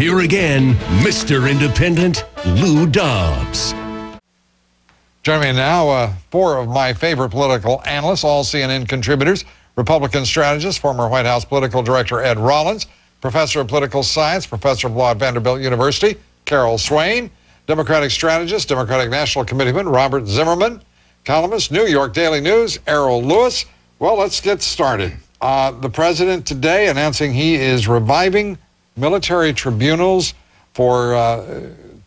Here again, Mr. Independent, Lou Dobbs. Joining me now, four of my favorite political analysts, all CNN contributors. Republican strategist, former White House political director Ed Rollins, professor of political science, professor of law at Vanderbilt University, Carol Swain, Democratic strategist, Democratic National Committeeman Robert Zimmerman, columnist, New York Daily News, Errol Lewis. Well, let's get started. The president today announcing he is reviving military tribunals for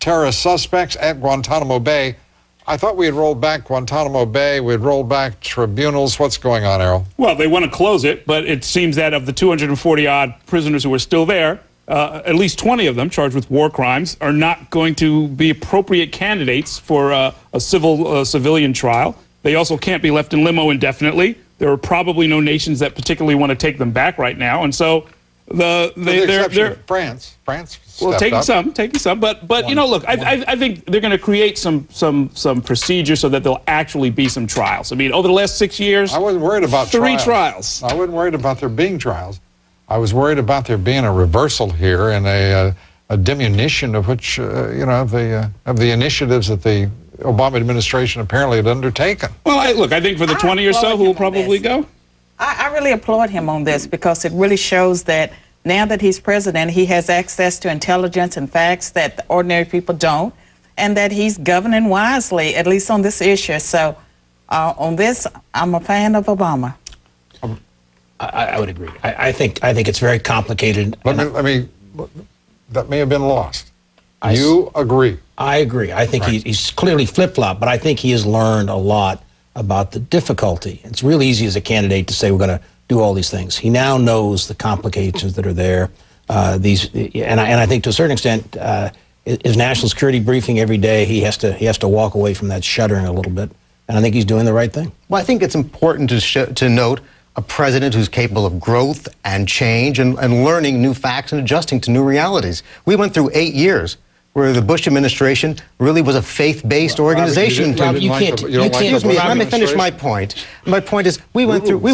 terrorist suspects at Guantanamo Bay. I thought we had rolled back Guantanamo Bay. We had rolled back tribunals. What's going on, Errol? Well, they want to close it, but it seems that of the 240-odd prisoners who are still there, at least 20 of them charged with war crimes are not going to be appropriate candidates for a civilian trial. They also can't be left in limbo indefinitely. There are probably no nations that particularly want to take them back right now, and so they're France. Well, taking some, but you know, look, I think they're going to create some procedures so that there'll actually be some trials. I mean, over the last 6 years, I wasn't worried about three trials. I wasn't worried about there being trials. I was worried about there being a reversal here and a diminution of which you know, of the initiatives that the Obama administration apparently had undertaken. Well, I think for the 20 or so who will probably go. I really applaud him on this because it really shows that now that he's president, he has access to intelligence and facts that the ordinary people don't, and that he's governing wisely, at least on this issue. So on this, I'm a fan of Obama. I would agree. I think it's very complicated. Let me that may have been lost. You agree? I agree. I think he's clearly flip-flopped, but I think he has learned a lot about the difficulty. It's really easy as a candidate to say we're going to do all these things. He now knows the complications that are there. And I think to a certain extent, his national security briefing every day, he has to walk away from that shuddering a little bit. And I think he's doing the right thing. Well, I think it's important to note a president who's capable of growth and change and learning new facts and adjusting to new realities. We went through 8 years where the Bush administration really was a faith-based organization. Excuse me, let me finish my point. My point is, we went through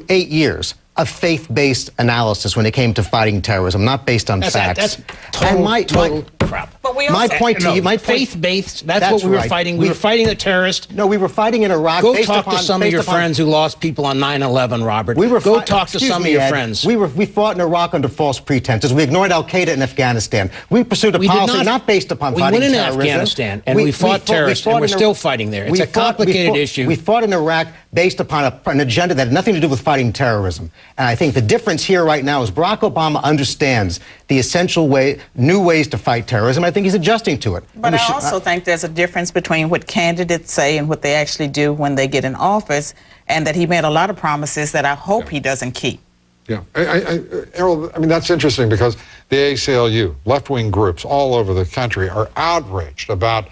8 years of faith-based analysis when it came to fighting terrorism, not based on facts. That's total crap. But we also faith-based. That's what we were fighting. We were fighting a terrorist. No, we were fighting in Iraq. Go talk to some of your friends who lost people on 9/11, Robert. Go talk to some of your friends. We fought in Iraq under false pretenses. We ignored Al-Qaeda in Afghanistan. We pursued a policy not based upon fighting terrorism. We went in Afghanistan and we fought terrorists, and we're still fighting there. It's a complicated issue. We fought in Iraq based upon an agenda that had nothing to do with fighting terrorism. And I think the difference here right now is Barack Obama understands the essential new ways to fight terrorism. I think he's adjusting to it. But I also think there's a difference between what candidates say and what they actually do when they get in office, and that he made a lot of promises that I hope he doesn't keep. Yeah, Errol, I mean, that's interesting because the ACLU, left-wing groups all over the country are outraged about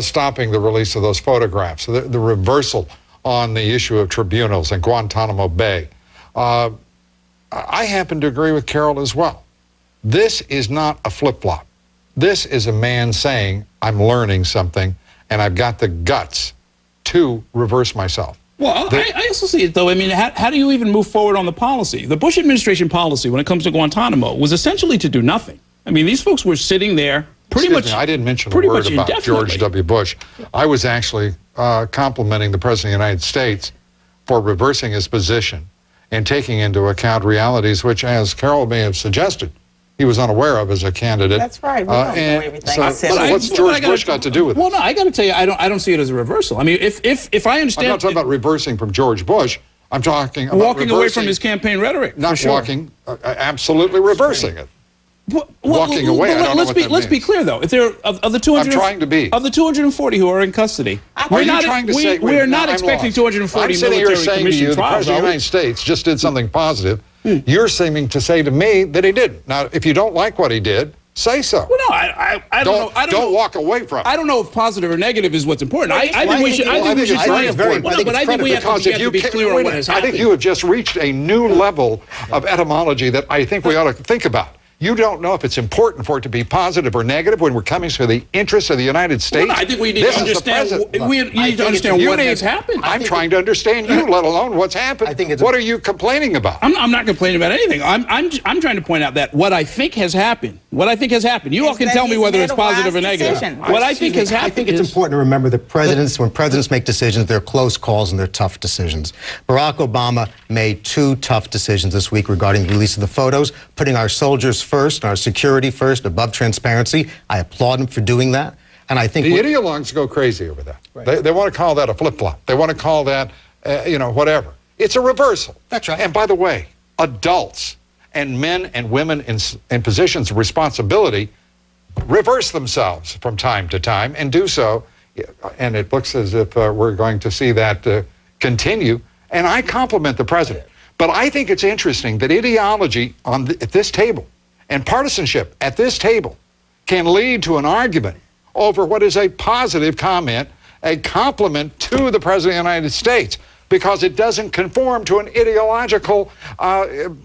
stopping the release of those photographs, the reversal on the issue of tribunals in Guantanamo Bay. I happen to agree with Carol as well. This is not a flip-flop. This is a man saying, I'm learning something, and I've got the guts to reverse myself. Well, I also see it, though. I mean, how do you even move forward on the policy? The Bush administration policy, when it comes to Guantanamo, was essentially to do nothing. I mean, these folks were sitting there pretty much. I didn't mention a word about George W. Bush. I was actually complimenting the President of the United States for reversing his position and taking into account realities which, as Carol may have suggested, he was unaware of as a candidate. That's right. We don't know everything. So what's George Bush got to do with it? Well, no, I got to tell you, I don't see it as a reversal. I mean, if I understand, I'm not talking about reversing from George Bush. I'm talking about walking away from his campaign rhetoric. Not walking, absolutely reversing it. Walking away. I don't know what that means. Let's be clear, though. If there of the 200, I'm trying to be. Of the 240 who are in custody, we're not expecting 240 I'm sitting here saying to you, the trials. President of the United States just did something positive. You're seeming to say to me that he didn't. Now, if you don't like what he did, say so. Well, no, I don't know. Don't walk away from it. I don't know if positive or negative is what's important. I think we should try to avoid. But I think we have to be clear on what has happened. I think you have just reached a new level of etymology that I think we ought to think about. You don't know if it's important for it to be positive or negative when we're coming to the interests of the United States. Well, no, I think we need to understand. You need to understand what has happened. I'm trying to understand you, let alone what's happened. What are you complaining about? I'm not complaining about anything. I'm trying to point out that what I think has happened. What I think has happened. You all can tell me whether it's positive or negative. What I think has happened. I think it's important to remember that when presidents make decisions, they're close calls and they're tough decisions. Barack Obama made 2 tough decisions this week regarding the release of the photos, putting our soldiers first, our security first, above transparency. I applaud him for doing that. And I think the ideologues go crazy over that. Right. They want to call that a flip-flop. They want to call that, whatever. It's a reversal. That's right. And by the way, adults and men and women in positions of responsibility reverse themselves from time to time and do so. And it looks as if we're going to see that continue. And I compliment the president. But I think it's interesting that ideology at this table and partisanship at this table can lead to an argument over what is a positive comment, a compliment to the President of the United States, because it doesn't conform to an ideological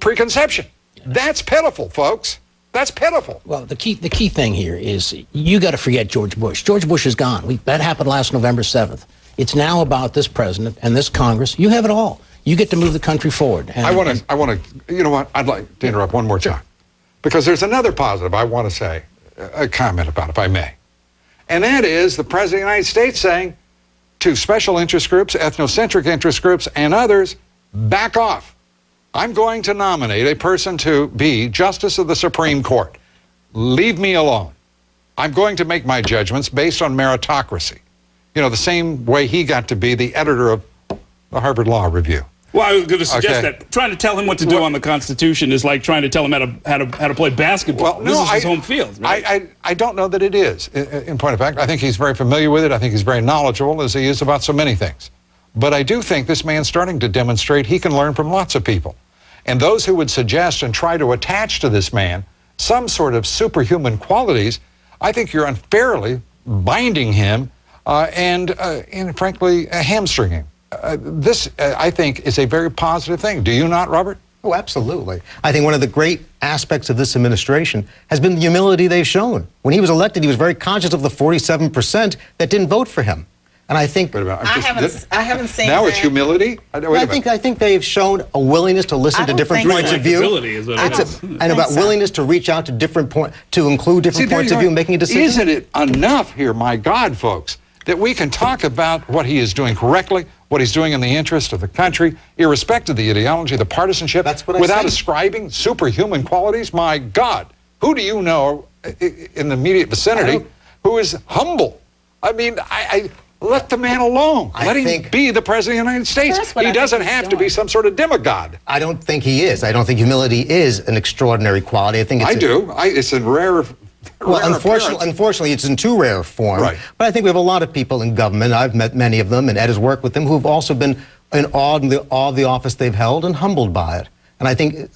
preconception. That's pitiful, folks. That's pitiful. Well, the key thing here is you got to forget George Bush. George Bush is gone. That happened last November 7th. It's now about this president and this Congress. You have it all. You get to move the country forward. And, I want to, you know what, I'd like to interrupt one more time. Because there's another positive I want to say, a comment about, if I may. And that is the President of the United States saying to special interest groups, ethnocentric interest groups, and others, back off. I'm going to nominate a person to be Justice of the Supreme Court. Leave me alone. I'm going to make my judgments based on meritocracy. You know, the same way he got to be the editor of the Harvard Law Review. Well, I was going to suggest that trying to tell him what to do on the Constitution is like trying to tell him how to play basketball. Well, this is his home field. Right? I don't know that it is. In point of fact, I think he's very familiar with it. I think he's very knowledgeable, as he is about so many things. But I do think this man's starting to demonstrate he can learn from lots of people. And those who would suggest and try to attach to this man some sort of superhuman qualities, I think you're unfairly binding him and frankly, hamstringing him. This, I think, is a very positive thing. Do you not, Robert? Oh, absolutely. I think one of the great aspects of this administration has been the humility they've shown. When he was elected, he was very conscious of the 47% that didn't vote for him. And I think... I haven't seen now that. It's humility? I think they've shown a willingness to listen to different points of view. And about willingness to reach out to different points, to include different points of view in making a decision. Isn't it enough here, my God, folks, that we can talk about what he is doing correctly, what he's doing in the interest of the country, irrespective of the ideology, the partisanship, without ascribing superhuman qualities? My God, who do you know in the immediate vicinity who is humble? I mean, let the man alone. Let him be the President of the United States. He doesn't have to be some sort of demigod. I don't think he is. I don't think humility is an extraordinary quality. I think it's in rare... Well, unfortunately, it's in too rare form. Right. But I think we have a lot of people in government, I've met many of them, and Ed has worked with them, who have also been in awe of the office they've held and humbled by it. And I think...